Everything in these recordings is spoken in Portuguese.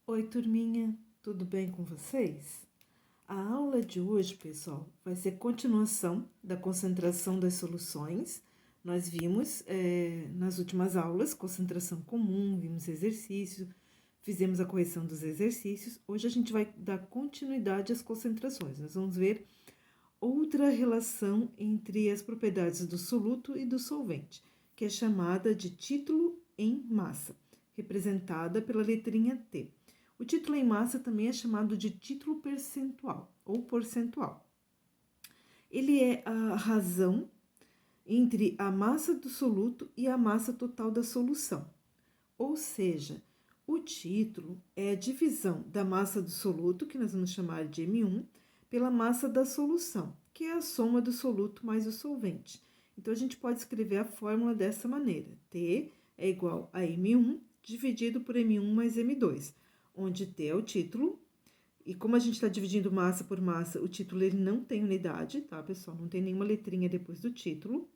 Oi, turminha, tudo bem com vocês? A aula de hoje, pessoal, vai ser continuação da concentração das soluções. Nós vimos nas últimas aulas concentração comum, vimos exercício, fizemos a correção dos exercícios. Hoje a gente vai dar continuidade às concentrações. Nós vamos ver outra relação entre as propriedades do soluto e do solvente, que é chamada de título em massa, representada pela letrinha T. O título em massa também é chamado de título percentual ou porcentual. Ele é a razão entre a massa do soluto e a massa total da solução. Ou seja, o título é a divisão da massa do soluto, que nós vamos chamar de M1, pela massa da solução, que é a soma do soluto mais o solvente. Então, a gente pode escrever a fórmula dessa maneira. T é igual a M1 dividido por M1 mais M2, onde T é o título. E como a gente está dividindo massa por massa, o título ele não tem unidade, tá, pessoal? Não tem nenhuma letrinha depois do título.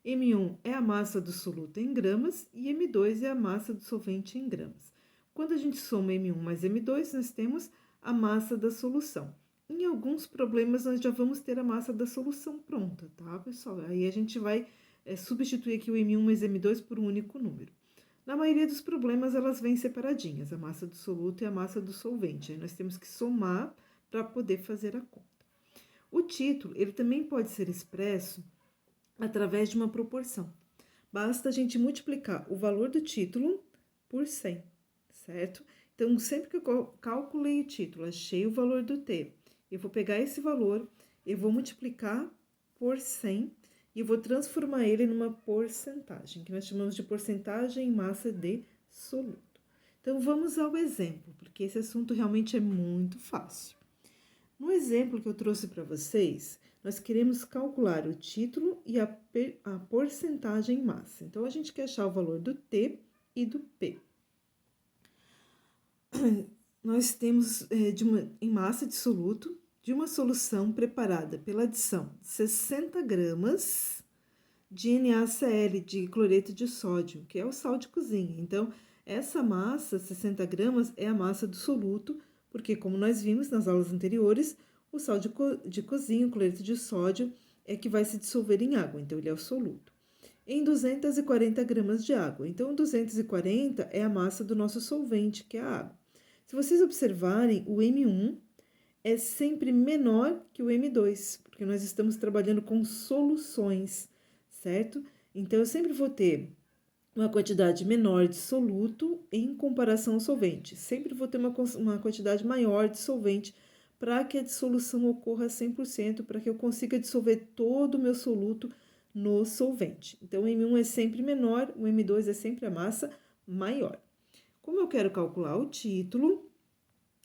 M1 é a massa do soluto em gramas e M2 é a massa do solvente em gramas. Quando a gente soma M1 mais M2, nós temos a massa da solução. Em alguns problemas, nós já vamos ter a massa da solução pronta, tá, pessoal? Aí a gente vai substituir aqui o M1 mais M2 por um único número. Na maioria dos problemas, elas vêm separadinhas, a massa do soluto e a massa do solvente. Aí nós temos que somar para poder fazer a conta. O título, ele também pode ser expresso através de uma proporção. Basta a gente multiplicar o valor do título por 100, certo? Então, sempre que eu calculei o título, achei o valor do T, eu vou pegar esse valor, eu vou multiplicar por 100 e vou transformar ele numa porcentagem, que nós chamamos de porcentagem em massa de soluto. Então, vamos ao exemplo, porque esse assunto realmente é muito fácil. No exemplo que eu trouxe para vocês, nós queremos calcular o título e a porcentagem em massa. Então, a gente quer achar o valor do T e do P. Nós temos em massa de soluto de uma solução preparada pela adição de 60 gramas de NaCl, de cloreto de sódio, que é o sal de cozinha. Então, essa massa, 60 gramas, é a massa do soluto, porque, como nós vimos nas aulas anteriores, o sal de cozinha, o cloreto de sódio, é que vai se dissolver em água, então ele é o soluto. Em 240 gramas de água. Então, 240 é a massa do nosso solvente, que é a água. Se vocês observarem, o M1 é sempre menor que o M2, porque nós estamos trabalhando com soluções, certo? Então, eu sempre vou ter uma quantidade menor de soluto em comparação ao solvente. Sempre vou ter uma quantidade maior de solvente para que a dissolução ocorra 100%, para que eu consiga dissolver todo o meu soluto no solvente. Então, o M1 é sempre menor, o M2 é sempre a massa maior. Como eu quero calcular o título,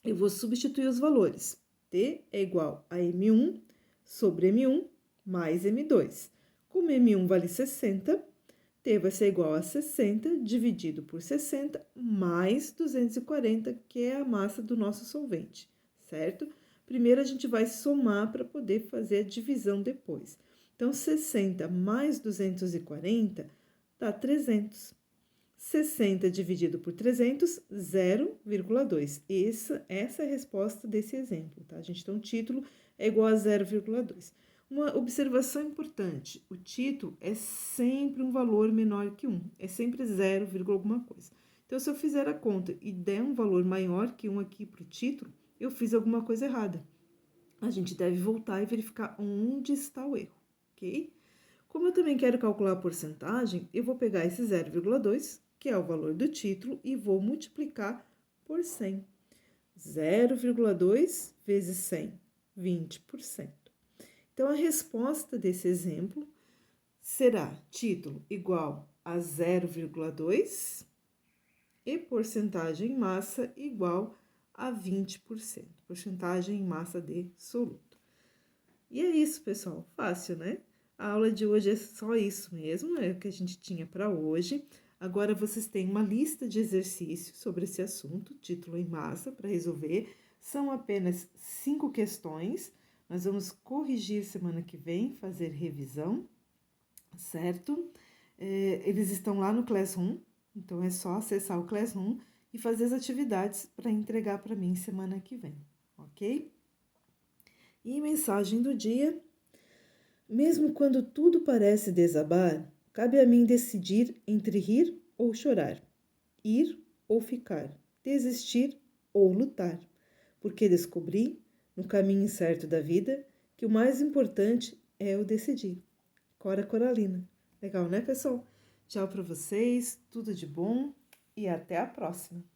eu vou substituir os valores. T é igual a M1 sobre M1 mais M2. Como M1 vale 60, T vai ser igual a 60 dividido por 60 mais 240, que é a massa do nosso solvente, certo? Primeiro a gente vai somar para poder fazer a divisão depois. Então, 60 mais 240 dá 300. 60 dividido por 300, 0,2. Essa é a resposta desse exemplo, tá, gente? Então, o título é igual a 0,2. Uma observação importante, o título é sempre um valor menor que 1, é sempre 0, alguma coisa. Então, se eu fizer a conta e der um valor maior que 1 aqui para o título, eu fiz alguma coisa errada. A gente deve voltar e verificar onde está o erro, ok? Como eu também quero calcular a porcentagem, eu vou pegar esse 0,2, que é o valor do título, e vou multiplicar por 100. 0,2 vezes 100, 20%. Então, a resposta desse exemplo será título igual a 0,2 e porcentagem em massa igual a 20%. Porcentagem em massa de soluto. E é isso, pessoal. Fácil, né? A aula de hoje é só isso mesmo, é o que a gente tinha para hoje. Agora vocês têm uma lista de exercícios sobre esse assunto, título em massa, para resolver. São apenas 5 questões. Nós vamos corrigir semana que vem, fazer revisão, certo? Eles estão lá no Classroom, então é só acessar o Classroom e fazer as atividades para entregar para mim semana que vem, ok? E mensagem do dia: mesmo quando tudo parece desabar, cabe a mim decidir entre rir ou chorar, ir ou ficar, desistir ou lutar, porque descobri, no caminho incerto da vida, que o mais importante é o decidir. Cora Coralina. Legal, né, pessoal? Tchau para vocês, tudo de bom e até a próxima.